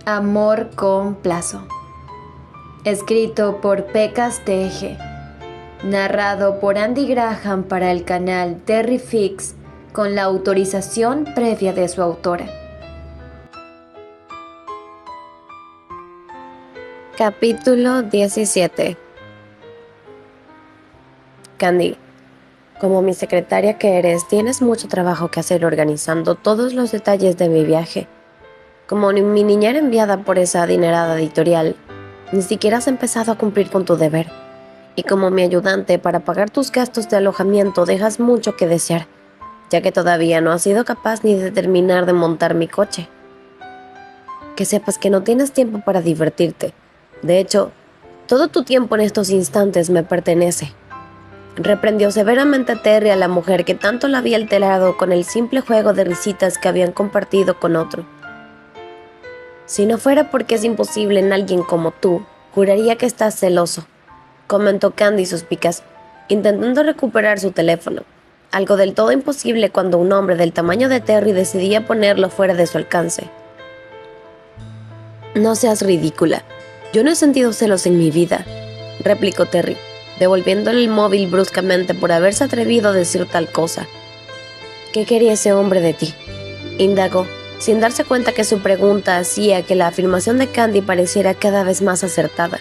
Amor con plazo. Escrito por Pecas TG. Narrado por Andy Graham para el canal Terry Fix con la autorización previa de su autora. Capítulo 17. Candy, como mi secretaria que eres, tienes mucho trabajo que hacer organizando todos los detalles de mi viaje. Como mi niñera enviada por esa adinerada editorial, ni siquiera has empezado a cumplir con tu deber. Y como mi ayudante para pagar tus gastos de alojamiento, dejas mucho que desear, ya que todavía no has sido capaz ni de terminar de montar mi coche. Que sepas que no tienes tiempo para divertirte. De hecho, todo tu tiempo en estos instantes me pertenece. Reprendió severamente Terry a la mujer que tanto la había alterado con el simple juego de risitas que habían compartido con otro. Si no fuera porque es imposible en alguien como tú, juraría que estás celoso, comentó Candy suspicaz, intentando recuperar su teléfono, algo del todo imposible cuando un hombre del tamaño de Terry decidía ponerlo fuera de su alcance. No seas ridícula, yo no he sentido celos en mi vida, replicó Terry, devolviéndole el móvil bruscamente por haberse atrevido a decir tal cosa. ¿Qué quería ese hombre de ti?, indagó, sin darse cuenta que su pregunta hacía que la afirmación de Candy pareciera cada vez más acertada.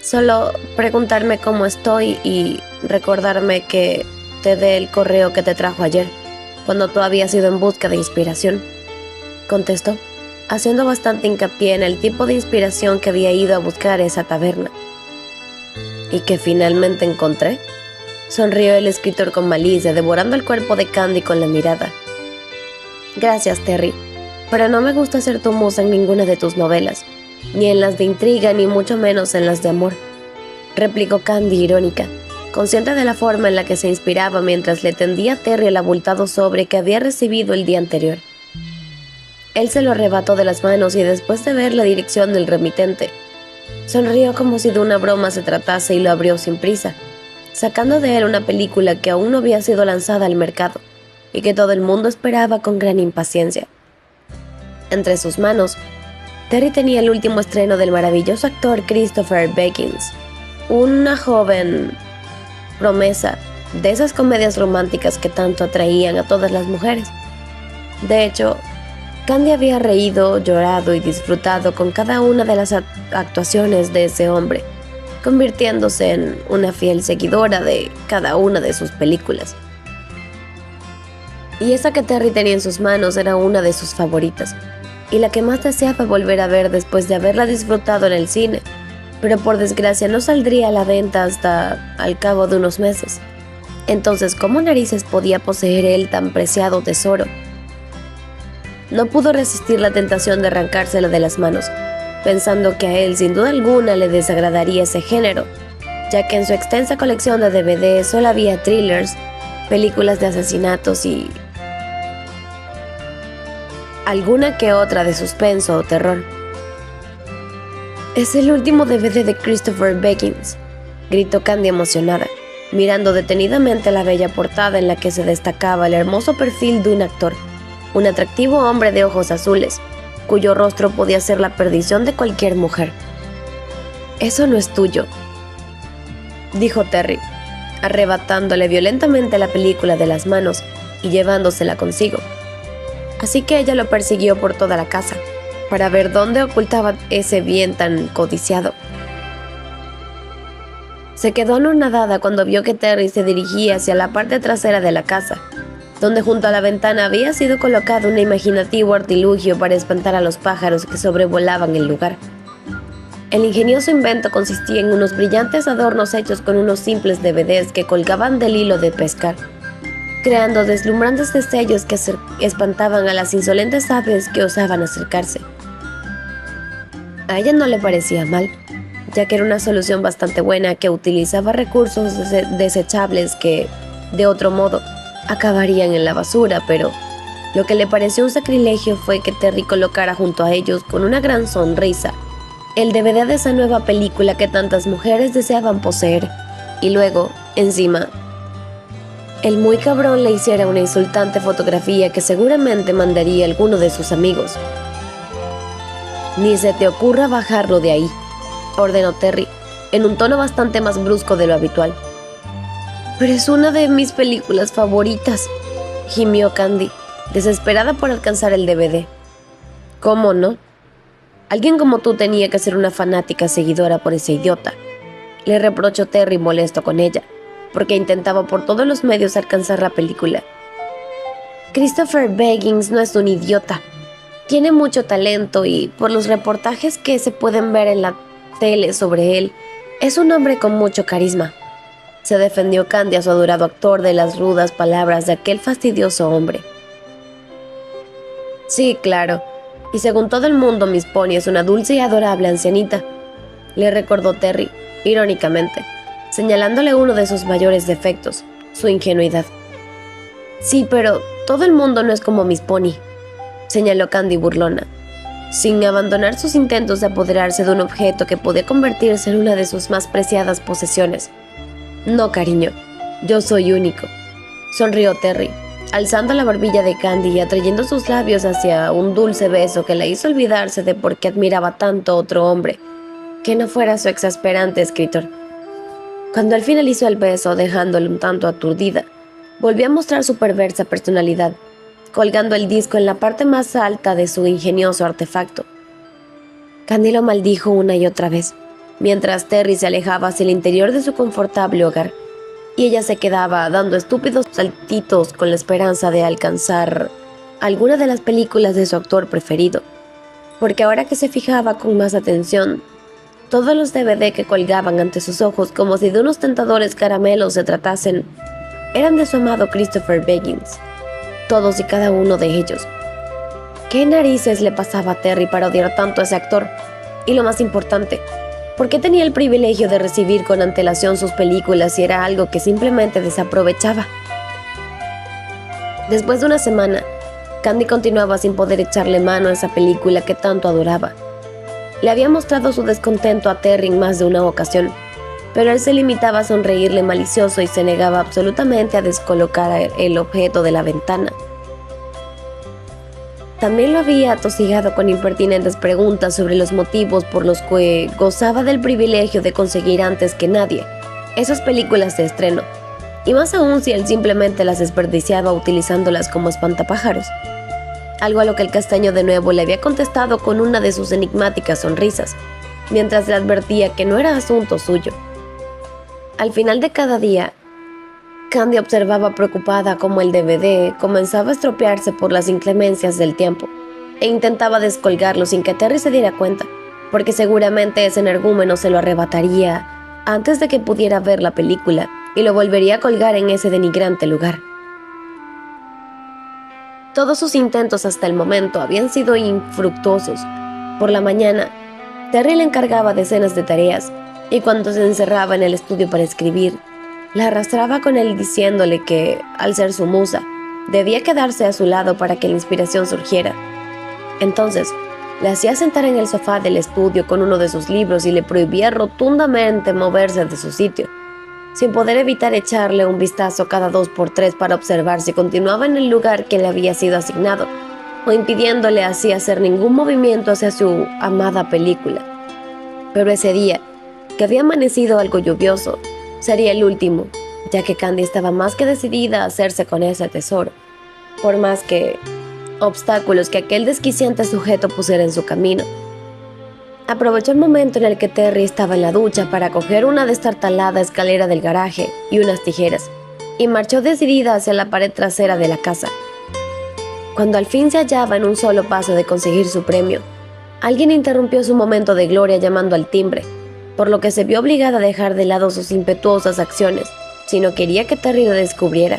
Solo preguntarme cómo estoy y recordarme que te dé el correo que te trajo ayer, cuando tú habías ido en busca de inspiración, contestó, haciendo bastante hincapié en el tipo de inspiración que había ido a buscar esa taberna. ¿Y que finalmente encontré?, sonrió el escritor con malicia, devorando el cuerpo de Candy con la mirada. Gracias, Terry, pero no me gusta ser tu musa en ninguna de tus novelas, ni en las de intriga, ni mucho menos en las de amor, replicó Candy irónica, consciente de la forma en la que se inspiraba mientras le tendía a Terry el abultado sobre que había recibido el día anterior. Él se lo arrebató de las manos y después de ver la dirección del remitente, sonrió como si de una broma se tratase y lo abrió sin prisa, sacando de él una película que aún no había sido lanzada al mercado y que todo el mundo esperaba con gran impaciencia. Entre sus manos, Terry tenía el último estreno del maravilloso actor Christopher Beckins, una joven promesa de esas comedias románticas que tanto atraían a todas las mujeres. De hecho, Candy había reído, llorado y disfrutado con cada una de las actuaciones de ese hombre, convirtiéndose en una fiel seguidora de cada una de sus películas. Y esa que Terry tenía en sus manos era una de sus favoritas, y la que más deseaba volver a ver después de haberla disfrutado en el cine, pero por desgracia no saldría a la venta hasta al cabo de unos meses. Entonces, ¿cómo narices podía poseer él tan preciado tesoro? No pudo resistir la tentación de arrancársela de las manos, pensando que a él sin duda alguna le desagradaría ese género, ya que en su extensa colección de DVD solo había thrillers, películas de asesinatos y alguna que otra de suspenso o terror. «Es el último DVD de Christopher Beckins», gritó Candy emocionada, mirando detenidamente la bella portada en la que se destacaba el hermoso perfil de un actor, un atractivo hombre de ojos azules, cuyo rostro podía ser la perdición de cualquier mujer. «Eso no es tuyo», dijo Terry, arrebatándole violentamente la película de las manos y llevándosela consigo. Así que ella lo persiguió por toda la casa, para ver dónde ocultaba ese bien tan codiciado. Se quedó anonadada cuando vio que Terry se dirigía hacia la parte trasera de la casa, donde junto a la ventana había sido colocado un imaginativo artilugio para espantar a los pájaros que sobrevolaban el lugar. El ingenioso invento consistía en unos brillantes adornos hechos con unos simples DVDs que colgaban del hilo de pescar, creando deslumbrantes destellos que espantaban a las insolentes aves que osaban acercarse. A ella no le parecía mal, ya que era una solución bastante buena que utilizaba recursos desechables que, de otro modo, acabarían en la basura, pero lo que le pareció un sacrilegio fue que Terry colocara junto a ellos con una gran sonrisa el DVD de esa nueva película que tantas mujeres deseaban poseer, y luego, encima, el muy cabrón le hiciera una insultante fotografía que seguramente mandaría a alguno de sus amigos. Ni se te ocurra bajarlo de ahí, ordenó Terry, en un tono bastante más brusco de lo habitual. Pero es una de mis películas favoritas, gimió Candy, desesperada por alcanzar el DVD. ¿Cómo no? Alguien como tú tenía que ser una fanática seguidora por ese idiota, le reprochó Terry molesto con ella, porque intentaba por todos los medios alcanzar la película. Christopher Baggins no es un idiota. Tiene mucho talento y, por los reportajes que se pueden ver en la tele sobre él, es un hombre con mucho carisma. Se defendió Candy a su adorado actor de las rudas palabras de aquel fastidioso hombre. Sí, claro. Y según todo el mundo, Miss Pony es una dulce y adorable ancianita, le recordó Terry, irónicamente, señalándole uno de sus mayores defectos, su ingenuidad. Sí, pero todo el mundo no es como Miss Pony, señaló Candy burlona, sin abandonar sus intentos de apoderarse de un objeto que podía convertirse en una de sus más preciadas posesiones. No, cariño, yo soy único, sonrió Terry, alzando la barbilla de Candy y atrayendo sus labios hacia un dulce beso que la hizo olvidarse de por qué admiraba tanto a otro hombre, que no fuera su exasperante escritor. Cuando al final hizo el beso, dejándole un tanto aturdida, volvió a mostrar su perversa personalidad, colgando el disco en la parte más alta de su ingenioso artefacto. Candy lo maldijo una y otra vez, mientras Terry se alejaba hacia el interior de su confortable hogar, y ella se quedaba dando estúpidos saltitos con la esperanza de alcanzar alguna de las películas de su actor preferido, porque ahora que se fijaba con más atención, todos los DVD que colgaban ante sus ojos como si de unos tentadores caramelos se tratasen, eran de su amado Christopher Baggins, todos y cada uno de ellos. ¿Qué narices le pasaba a Terry para odiar tanto a ese actor? Y lo más importante, ¿por qué tenía el privilegio de recibir con antelación sus películas si era algo que simplemente desaprovechaba? Después de una semana, Candy continuaba sin poder echarle mano a esa película que tanto adoraba. Le había mostrado su descontento a Terry en más de una ocasión, pero él se limitaba a sonreírle malicioso y se negaba absolutamente a descolocar el objeto de la ventana. También lo había atosigado con impertinentes preguntas sobre los motivos por los que gozaba del privilegio de conseguir antes que nadie esas películas de estreno, y más aún si él simplemente las desperdiciaba utilizándolas como espantapájaros. Algo a lo que el castaño de nuevo le había contestado con una de sus enigmáticas sonrisas, mientras le advertía que no era asunto suyo. Al final de cada día, Candy observaba preocupada cómo el DVD comenzaba a estropearse por las inclemencias del tiempo, e intentaba descolgarlo sin que Terry se diera cuenta, porque seguramente ese energúmeno se lo arrebataría antes de que pudiera ver la película y lo volvería a colgar en ese denigrante lugar. Todos sus intentos hasta el momento habían sido infructuosos. Por la mañana, Terry le encargaba decenas de tareas, y cuando se encerraba en el estudio para escribir, la arrastraba con él diciéndole que, al ser su musa, debía quedarse a su lado para que la inspiración surgiera. Entonces, la hacía sentar en el sofá del estudio con uno de sus libros y le prohibía rotundamente moverse de su sitio, sin poder evitar echarle un vistazo cada 2 por 3 para observar si continuaba en el lugar que le había sido asignado, o impidiéndole así hacer ningún movimiento hacia su amada película. Pero ese día, que había amanecido algo lluvioso, sería el último, ya que Candy estaba más que decidida a hacerse con ese tesoro, por más que obstáculos que aquel desquiciante sujeto pusiera en su camino. Aprovechó el momento en el que Terry estaba en la ducha para coger una destartalada escalera del garaje y unas tijeras, y marchó decidida hacia la pared trasera de la casa. Cuando al fin se hallaba en un solo paso de conseguir su premio, alguien interrumpió su momento de gloria llamando al timbre, por lo que se vio obligada a dejar de lado sus impetuosas acciones, si no quería que Terry lo descubriera.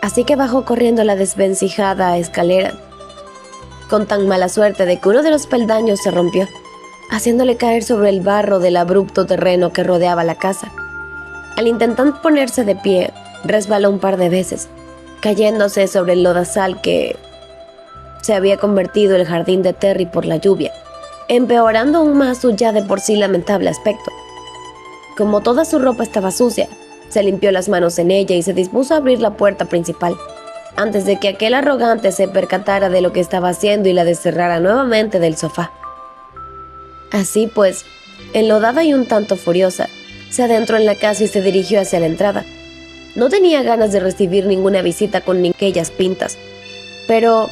Así que bajó corriendo la desvencijada escalera, con tan mala suerte de que uno de los peldaños se rompió, haciéndole caer sobre el barro del abrupto terreno que rodeaba la casa. Al intentar ponerse de pie, resbaló un par de veces, cayéndose sobre el lodazal que se había convertido en el jardín de Terry por la lluvia, empeorando aún más su ya de por sí lamentable aspecto. Como toda su ropa estaba sucia, se limpió las manos en ella y se dispuso a abrir la puerta principal, antes de que aquel arrogante se percatara de lo que estaba haciendo y la desterrara nuevamente del sofá. Así pues, enlodada y un tanto furiosa, se adentró en la casa y se dirigió hacia la entrada. No tenía ganas de recibir ninguna visita con ni aquellas pintas, pero,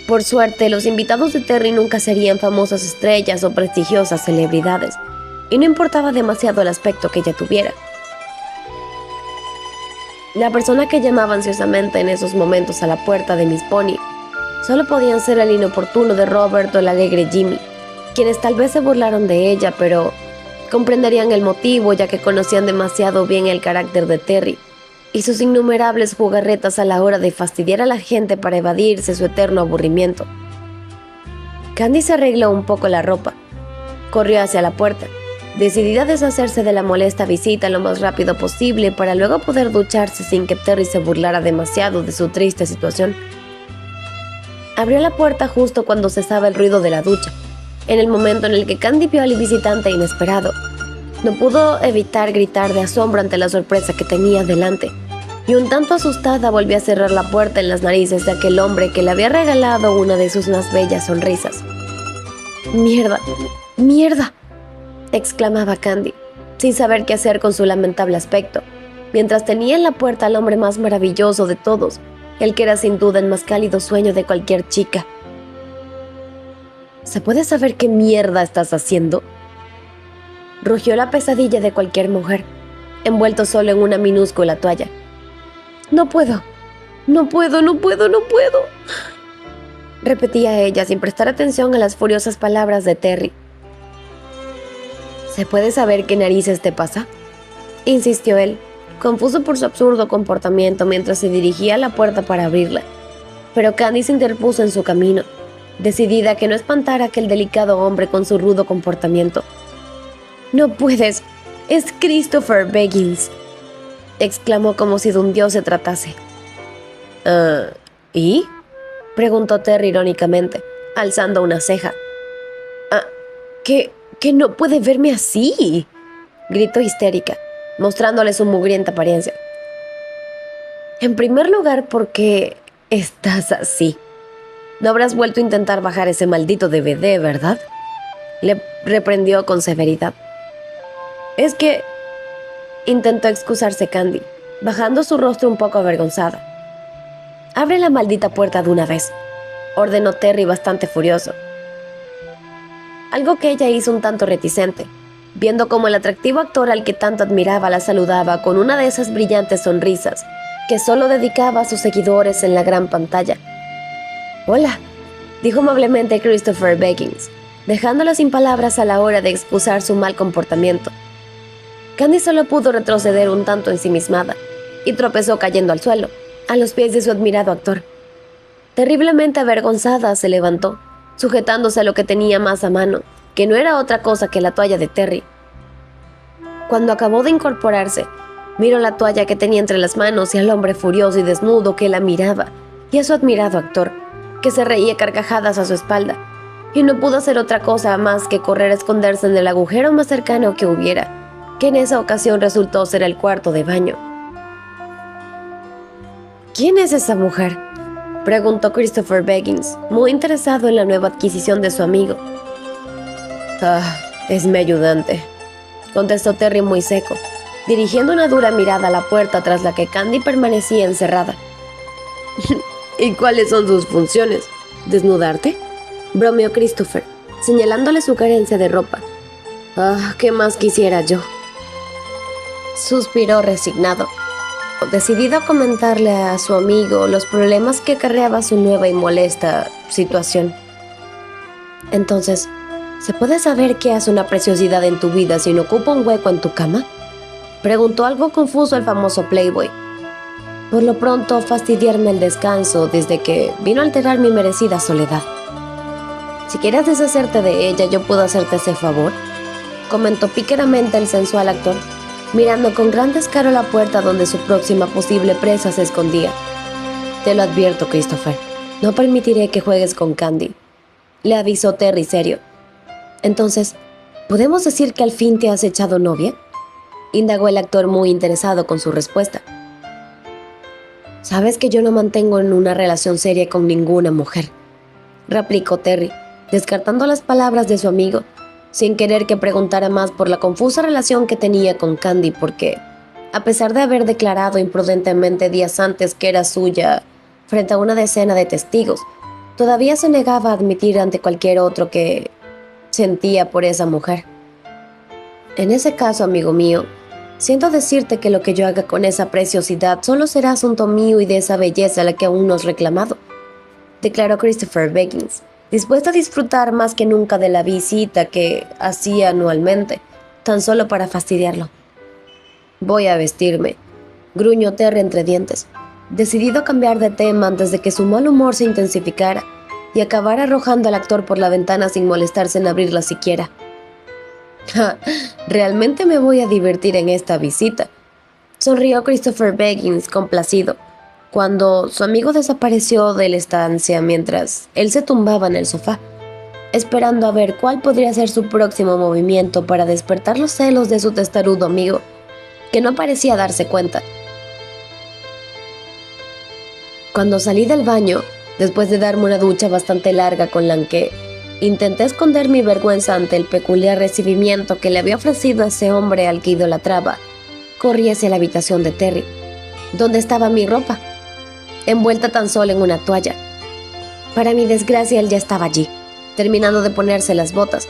por suerte, los invitados de Terry nunca serían famosas estrellas o prestigiosas celebridades, y no importaba demasiado el aspecto que ella tuviera. La persona que llamaba ansiosamente en esos momentos a la puerta de Miss Pony solo podían ser el inoportuno de Robert o el alegre Jimmy, quienes tal vez se burlaron de ella, pero comprenderían el motivo ya que conocían demasiado bien el carácter de Terry y sus innumerables jugarretas a la hora de fastidiar a la gente para evadirse su eterno aburrimiento. Candy se arregló un poco la ropa, corrió hacia la puerta, decidida a deshacerse de la molesta visita lo más rápido posible para luego poder ducharse sin que Terry se burlara demasiado de su triste situación. Abrió la puerta justo cuando cesaba el ruido de la ducha, en el momento en el que Candy vio al visitante inesperado. No pudo evitar gritar de asombro ante la sorpresa que tenía delante, y un tanto asustada volvió a cerrar la puerta en las narices de aquel hombre que le había regalado una de sus más bellas sonrisas. «¡Mierda! ¡Mierda!», exclamaba Candy, sin saber qué hacer con su lamentable aspecto, mientras tenía en la puerta al hombre más maravilloso de todos, el que era sin duda el más cálido sueño de cualquier chica. «¿Se puede saber qué mierda estás haciendo?», rugió la pesadilla de cualquier mujer, envuelto solo en una minúscula toalla. «No puedo, no puedo, no puedo, no puedo», repetía ella sin prestar atención a las furiosas palabras de Terry. «¿Se puede saber qué narices te pasa?», insistió él, confuso por su absurdo comportamiento mientras se dirigía a la puerta para abrirla. Pero Candy se interpuso en su camino, decidida a que no espantara a aquel delicado hombre con su rudo comportamiento. «No puedes, es Christopher Beggins», exclamó como si de un dios se tratase. ¿Y?», preguntó Terry irónicamente, alzando una ceja. ¿Que no puede verme así?», gritó histérica, mostrándole su mugrienta apariencia. «En primer lugar, ¿por qué estás así? No habrás vuelto a intentar bajar ese maldito DVD, ¿verdad?», le reprendió con severidad. «Es que…», intentó excusarse Candy, bajando su rostro un poco avergonzada. «Abre la maldita puerta de una vez», ordenó Terry bastante furioso. Algo que ella hizo un tanto reticente, viendo cómo el atractivo actor al que tanto admiraba la saludaba con una de esas brillantes sonrisas que solo dedicaba a sus seguidores en la gran pantalla. «Hola», dijo amablemente Christopher Beggins, dejándola sin palabras a la hora de excusar su mal comportamiento. Candy solo pudo retroceder un tanto ensimismada y tropezó cayendo al suelo, a los pies de su admirado actor. Terriblemente avergonzada se levantó, sujetándose a lo que tenía más a mano, que no era otra cosa que la toalla de Terry. Cuando acabó de incorporarse, miró la toalla que tenía entre las manos y al hombre furioso y desnudo que la miraba, y a su admirado actor, que se reía carcajadas a su espalda, y no pudo hacer otra cosa más que correr a esconderse en el agujero más cercano que hubiera, que en esa ocasión resultó ser el cuarto de baño. «¿Quién es esa mujer?», preguntó Christopher Beggins, muy interesado en la nueva adquisición de su amigo. «Es mi ayudante», contestó Terry muy seco, dirigiendo una dura mirada a la puerta tras la que Candy permanecía encerrada. «¿Y cuáles son sus funciones? ¿Desnudarte?», bromeó Christopher, señalándole su carencia de ropa. «¿Qué más quisiera yo?», suspiró resignado, decidido a comentarle a su amigo los problemas que acarreaba su nueva y molesta situación. «Entonces, ¿se puede saber qué hace una preciosidad en tu vida si no ocupa un hueco en tu cama?», preguntó algo confuso el famoso Playboy. «Por lo pronto, fastidiarme el descanso desde que vino a alterar mi merecida soledad. Si quieres deshacerte de ella, yo puedo hacerte ese favor», comentó pícaramente el sensual actor, mirando con gran descaro la puerta donde su próxima posible presa se escondía. «Te lo advierto, Christopher, no permitiré que juegues con Candy», le avisó Terry serio. «Entonces, ¿podemos decir que al fin te has echado novia?», indagó el actor muy interesado con su respuesta. Sabes que yo no mantengo en una relación seria con ninguna mujer, replicó Terry, descartando las palabras de su amigo, sin querer que preguntara más por la confusa relación que tenía con Candy, porque, a pesar de haber declarado imprudentemente días antes que era suya frente a una decena de testigos, todavía se negaba a admitir ante cualquier otro que sentía por esa mujer. En ese caso, amigo mío, siento decirte que lo que yo haga con esa preciosidad solo será asunto mío y de esa belleza a la que aún no has reclamado, declaró Christopher Beggins, dispuesto a disfrutar más que nunca de la visita que hacía anualmente, tan solo para fastidiarlo. Voy a vestirme, gruñó Terry entre dientes, decidido a cambiar de tema antes de que su mal humor se intensificara y acabara arrojando al actor por la ventana sin molestarse en abrirla siquiera. Realmente me voy a divertir en esta visita, sonrió Christopher Beggins complacido, cuando su amigo desapareció de la estancia mientras él se tumbaba en el sofá, esperando a ver cuál podría ser su próximo movimiento para despertar los celos de su testarudo amigo, que no parecía darse cuenta. Cuando salí del baño, después de darme una ducha bastante larga con la que intenté esconder mi vergüenza ante el peculiar recibimiento que le había ofrecido a ese hombre al que idolatraba, corrí hacia la habitación de Terry, donde estaba mi ropa, envuelta tan solo en una toalla. Para mi desgracia, él ya estaba allí, terminando de ponerse las botas,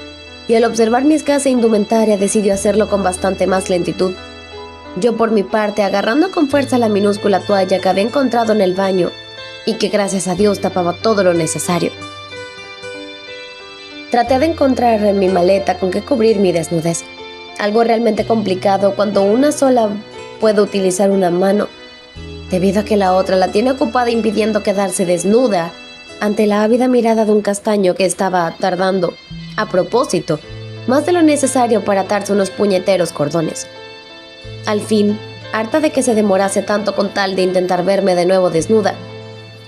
y al observar mi escasa indumentaria decidió hacerlo con bastante más lentitud. Yo, por mi parte, agarrando con fuerza la minúscula toalla que había encontrado en el baño y que gracias a Dios tapaba todo lo necesario. Traté de encontrar en mi maleta con qué cubrir mi desnudez, algo realmente complicado cuando una sola puede utilizar una mano, debido a que la otra la tiene ocupada impidiendo quedarse desnuda ante la ávida mirada de un castaño que estaba tardando, a propósito, más de lo necesario para atarse unos puñeteros cordones. Al fin, harta de que se demorase tanto con tal de intentar verme de nuevo desnuda,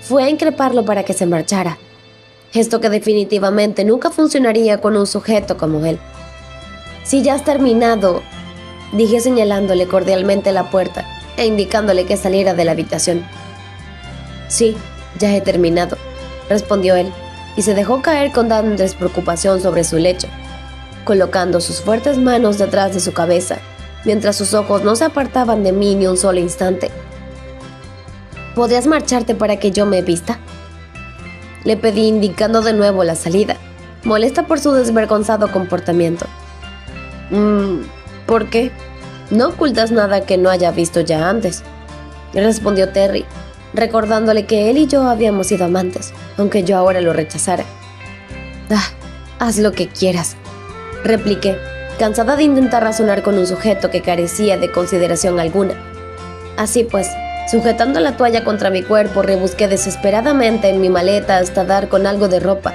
fue a increparlo para que se marchara, gesto que definitivamente nunca funcionaría con un sujeto como él. «Si ya has terminado», dije señalándole cordialmente la puerta e indicándole que saliera de la habitación. «Sí, ya he terminado», respondió él, y se dejó caer con gran despreocupación sobre su lecho, colocando sus fuertes manos detrás de su cabeza, mientras sus ojos no se apartaban de mí ni un solo instante. «¿Podrías marcharte para que yo me vista?», le pedí, indicando de nuevo la salida, molesta por su desvergonzado comportamiento. ¿Por qué? No ocultas nada que no haya visto ya antes», respondió Terry, recordándole que él y yo habíamos sido amantes, aunque yo ahora lo rechazara. Haz lo que quieras», repliqué, cansada de intentar razonar con un sujeto que carecía de consideración alguna. Así pues, sujetando la toalla contra mi cuerpo, rebusqué desesperadamente en mi maleta hasta dar con algo de ropa.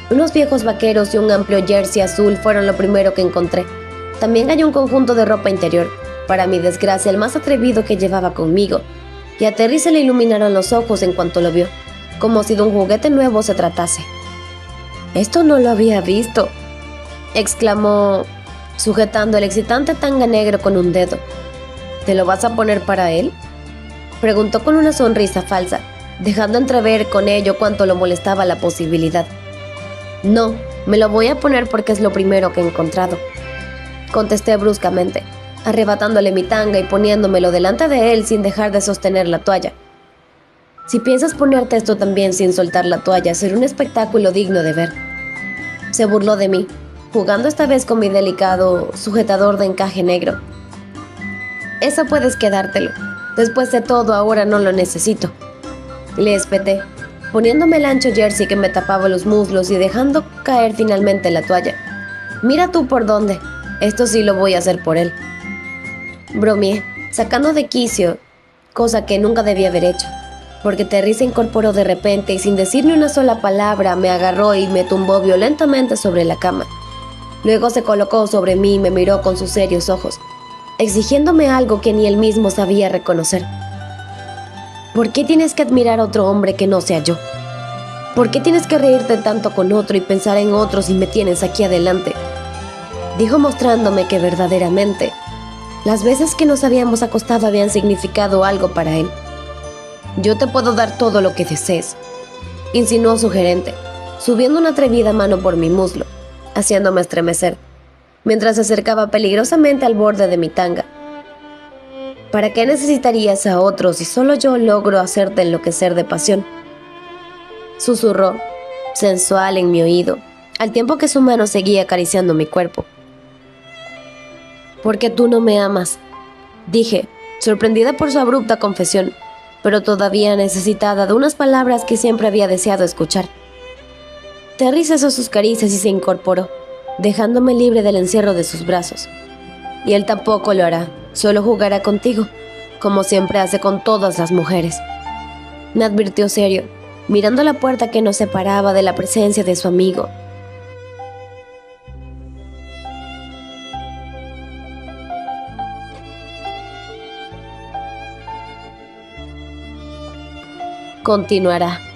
Unos viejos vaqueros y un amplio jersey azul fueron lo primero que encontré. También hallé un conjunto de ropa interior, para mi desgracia el más atrevido que llevaba conmigo, y a Terry se le iluminaron los ojos en cuanto lo vio, como si de un juguete nuevo se tratase. «Esto no lo había visto», exclamó, sujetando el excitante tanga negro con un dedo. «¿Te lo vas a poner para él?», preguntó con una sonrisa falsa, dejando entrever con ello cuánto lo molestaba la posibilidad. «No, me lo voy a poner porque es lo primero que he encontrado», contesté bruscamente, arrebatándole mi tanga y poniéndomelo delante de él sin dejar de sostener la toalla. «Si piensas ponerte esto también sin soltar la toalla, será un espectáculo digno de ver», se burló de mí, jugando esta vez con mi delicado sujetador de encaje negro. «Eso puedes quedártelo. Después de todo, ahora no lo necesito», le espeté, poniéndome el ancho jersey que me tapaba los muslos y dejando caer finalmente la toalla. «Mira tú por dónde. Esto sí lo voy a hacer por él», bromeé, sacando de quicio, cosa que nunca debía haber hecho, porque Terry se incorporó de repente y sin decir ni una sola palabra me agarró y me tumbó violentamente sobre la cama. Luego se colocó sobre mí y me miró con sus serios ojos, exigiéndome algo que ni él mismo sabía reconocer. «¿Por qué tienes que admirar a otro hombre que no sea yo? ¿Por qué tienes que reírte tanto con otro y pensar en otro si me tienes aquí adelante?», dijo, mostrándome que verdaderamente las veces que nos habíamos acostado habían significado algo para él. Yo te puedo dar todo lo que desees, insinuó sugerente, subiendo una atrevida mano por mi muslo, haciéndome estremecer, mientras se acercaba peligrosamente al borde de mi tanga. ¿Para qué necesitarías a otro si solo yo logro hacerte enloquecer de pasión? Susurró, sensual en mi oído, al tiempo que su mano seguía acariciando mi cuerpo. «Porque tú no me amas», dije, sorprendida por su abrupta confesión, pero todavía necesitada de unas palabras que siempre había deseado escuchar. Terry cesó sus caricias y se incorporó, dejándome libre del encierro de sus brazos. Y él tampoco lo hará, solo jugará contigo, como siempre hace con todas las mujeres. Me advirtió serio, mirando la puerta que nos separaba de la presencia de su amigo. Continuará.